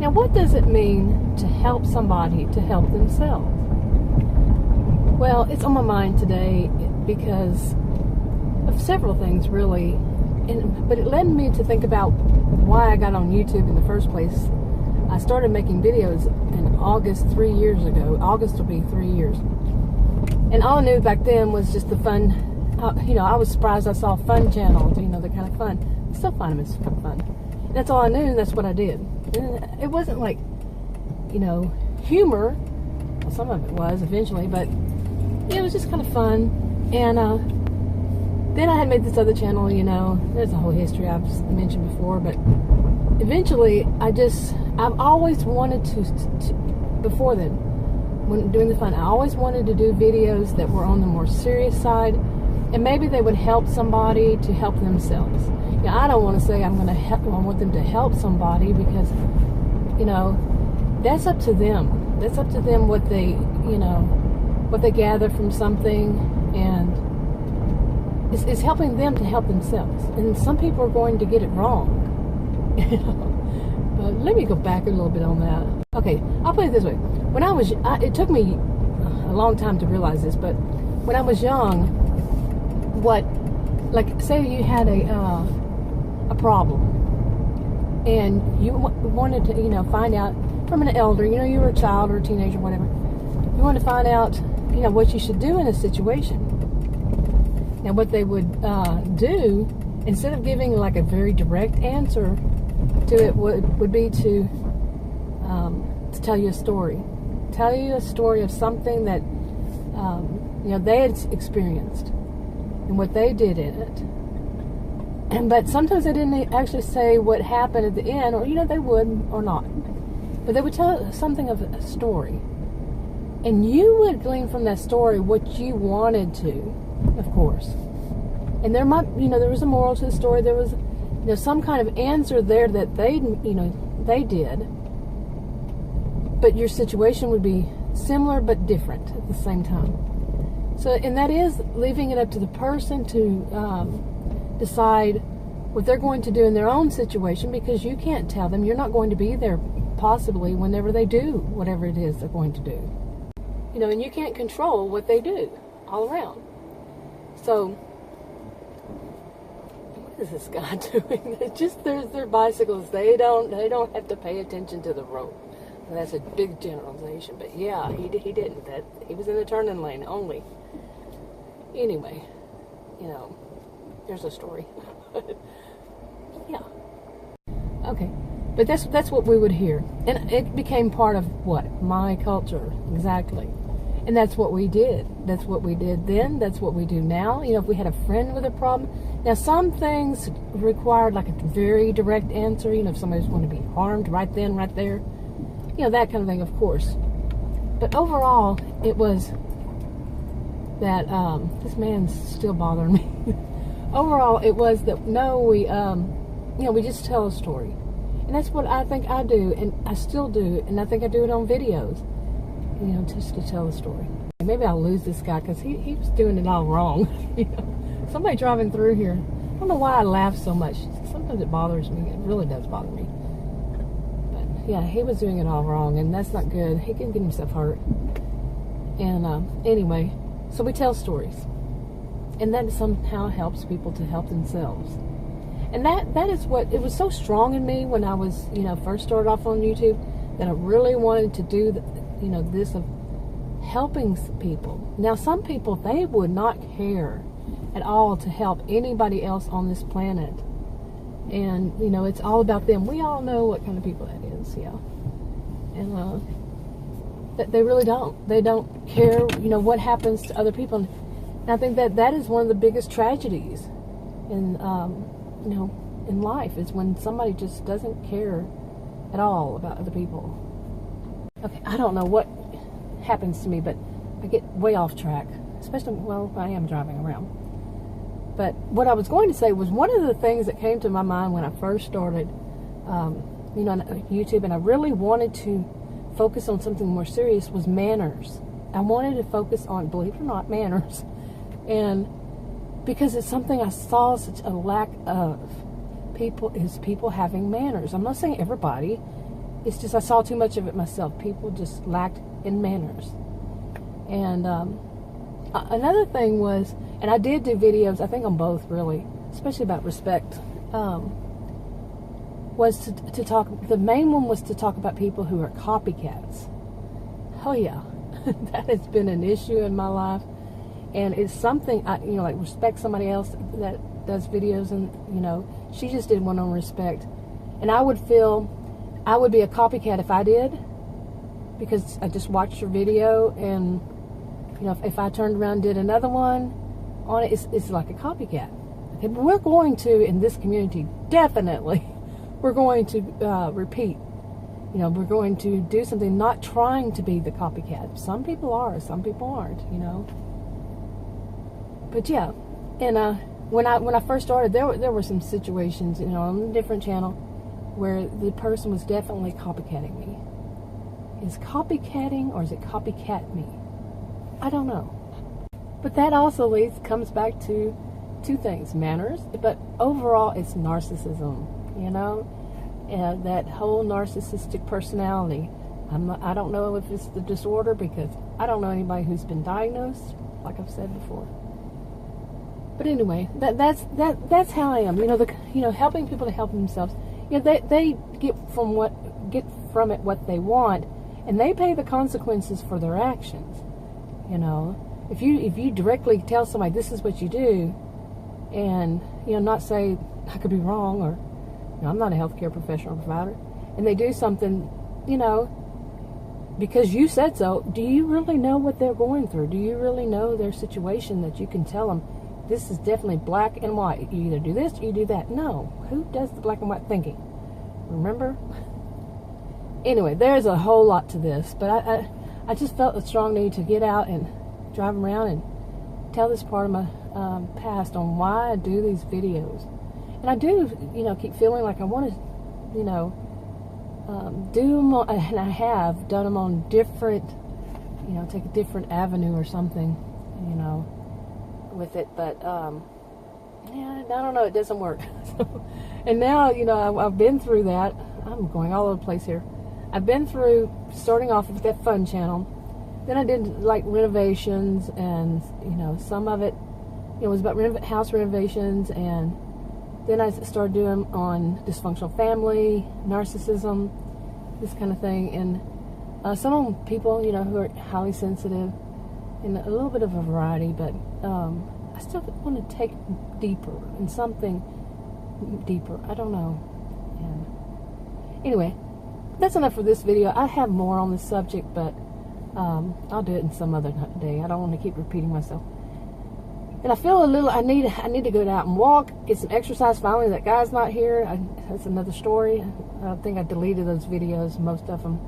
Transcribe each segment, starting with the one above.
Now, what does it mean to help somebody to help themselves? Well, it's on my mind today because of several things, really. But it led me to think about why I got on YouTube in the first place. I started making videos in August 3 years ago. August will be 3 years. And all I knew back then was just the fun. I was surprised I saw fun channels. They're kind of fun. I still find them as kind of fun. And that's all I knew, and that's what I did. And it wasn't like, humor. Well, some of it was eventually, but it was just kind of fun. And then I had made this other channel, there's a whole history I've mentioned before, but eventually I've always wanted to before then, when doing the fun, I always wanted to do videos that were on the more serious side, and maybe they would help somebody to help themselves. I don't want to say I want them to help somebody, because, that's up to them. That's up to them what they gather from something, and it's helping them to help themselves. And some people are going to get it wrong. But let me go back a little bit on that. Okay, I'll put it this way. It took me a long time to realize this, but when I was young, say you had a problem, and you wanted to, find out from an elder, you were a child or a teenager, whatever, you wanted to find out, what you should do in a situation. Now, what they would do, instead of giving like a very direct answer to it, would be to tell you a story. Tell you a story of something that they had experienced and what they did in it. But sometimes they didn't actually say what happened at the end, or they would or not. But they would tell something of a story, and you would glean from that story what you wanted to. Of course. And there was a moral to the story. There was, some kind of answer there that they did. But your situation would be similar but different at the same time. So, and that is leaving it up to the person to decide what they're going to do in their own situation, because you can't tell them. You're not going to be there possibly whenever they do whatever it is they're going to do. And you can't control what they do all around. So, what is this guy doing? There's their bicycles. They don't have to pay attention to the road. And that's a big generalization, but yeah, he didn't. He was in the turning lane only. Anyway, there's a story. Yeah. Okay, but that's what we would hear, and it became part of my culture exactly. And that's what we did. That's what we did then. That's what we do now. If we had a friend with a problem. Now, some things required like a very direct answer. If somebody's going to be harmed right then, right there. That kind of thing, of course. But overall, it was that, this man's still bothering me. Overall, it was that, no, we just tell a story. And that's what I think I do, and I still do, and I think I do it on videos. Just to tell a story. Maybe I'll lose this guy because he was doing it all wrong. Somebody driving through here. I don't know why I laugh so much. Sometimes it bothers me. It really does bother me. But yeah, he was doing it all wrong, and that's not good. He can get himself hurt. And anyway, so we tell stories, and that somehow helps people to help themselves. And that is what it was so strong in me when I was first started off on YouTube, that I really wanted to do this of helping people. Now, some people, they would not care at all to help anybody else on this planet. And, it's all about them. We all know what kind of people that is, yeah. And they really don't. They don't care, what happens to other people. And I think that is one of the biggest tragedies in, in life, is when somebody just doesn't care at all about other people. Okay, I don't know what happens to me, but I get way off track, especially, I am driving around. But what I was going to say was, one of the things that came to my mind when I first started, on YouTube, and I really wanted to focus on something more serious, was manners. I wanted to focus on, believe it or not, manners. And because it's something I saw such a lack of, people having manners. I'm not saying everybody, it's just I saw too much of it myself. People just lacked in manners. And another thing was, and I did do videos, I think on both really, especially about respect, was to talk, the main one was to talk about people who are copycats. Oh yeah, that has been an issue in my life. And it's something, like respect somebody else that does videos, and, she just did one on respect. And I would feel I would be a copycat if I did, because I just watched your video, and, if I turned around and did another one on it, it's like a copycat. Okay, but we're going to, in this community, definitely, we're going to repeat. We're going to do something, not trying to be the copycat. Some people are, some people aren't, But yeah, and when I first started, there were some situations, on a different channel, where the person was definitely copycatting me. Is copycatting, or is it copycat me? I don't know. But that also comes back to two things: manners, but overall it's narcissism. That whole narcissistic personality. I don't know if it's the disorder, because I don't know anybody who's been diagnosed, like I've said before. But anyway, that's how I am. Helping people to help themselves. They get from it what they want, and they pay the consequences for their actions. If you directly tell somebody this is what you do, and not say I could be wrong, or I'm not a healthcare professional provider, and they do something, because you said so, do you really know what they're going through? Do you really know their situation that you can tell them, this is definitely black and white. You either do this or you do that? No. Who does the black and white thinking? Remember? Anyway, there's a whole lot to this, but I just felt a strong need to get out and drive around and tell this part of my past on why I do these videos. And I do, keep feeling like I want to, do them on, and I have done them on different, take a different avenue or something, with it, but yeah, I don't know, it doesn't work. And now, I've been through that. I'm going all over the place here. I've been through starting off with that fun channel. Then I did like renovations, and some of it, was about house renovations, and then I started doing on dysfunctional family, narcissism, this kind of thing, and some people, who are highly sensitive, and a little bit of a variety, but I still want to take deeper, and something deeper. I don't know. And anyway, that's enough for this video. I have more on this subject, but I'll do it in some other day. I don't want to keep repeating myself. And I feel a little, I need to go out and walk, get some exercise. Finally, that guy's not here. That's another story. I think I deleted those videos, most of them,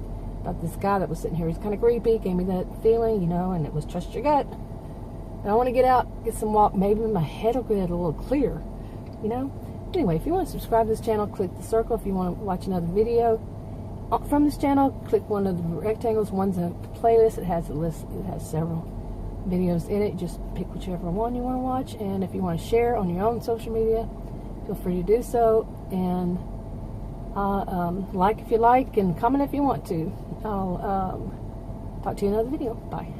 about this guy that was sitting here. He's kind of creepy, gave me that feeling, and it was trust your gut. And I want to get out, get some walk. Maybe my head will get a little clear, Anyway, if you want to subscribe to this channel, click the circle. If you want to watch another video from this channel, click one of the rectangles. One's a playlist. It has a list. It has several videos in it. Just pick whichever one you want to watch. And if you want to share on your own social media, feel free to do so. And like if you like, and comment if you want to. I'll talk to you in another video. Bye.